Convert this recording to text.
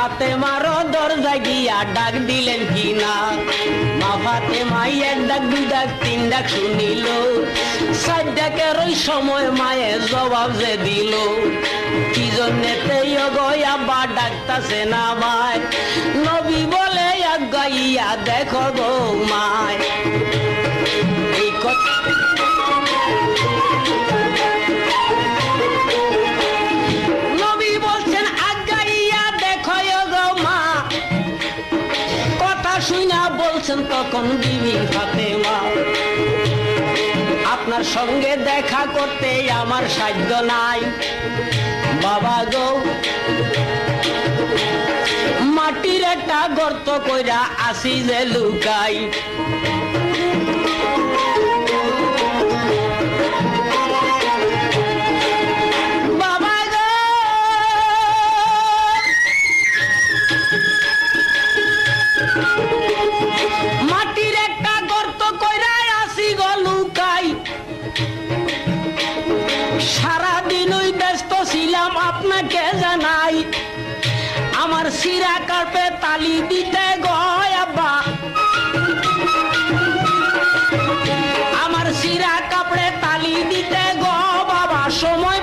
ফাতেমারও দরজা গিয়া ডাক দিলেন কিনা মা ফাতেমাই এক ডাক দুই ডাক তিন ডাক শুনিল চার ডাকের ওই সময় মায়ে জবাব যে দিল কি জন্যেতে আব্বা ডাকতাছে না মায় নবী বলে গাইয়া দেখো গো মায় এই কথা নবী বলছেন আগাইয়া দেখো গো মা কথা শুনা বলছেন তখন বিবি ফাতেমা আপনার সঙ্গে দেখা করতে আমার সাধ্য নাই বাবা গো মাটির একটা গর্ত কইরা আসি যে লুকাই বাবা গো মাটির একটা গর্ত কইরা আসি গো লুকাই সারাদিন ওই ব্যস্ত ছিলাম আপনাকে জানাই আমার সিরা কার্পে তালি দিতে গো আব্বা আমার সিরা কাপড়ে তালি দিতে গো বাবা সময়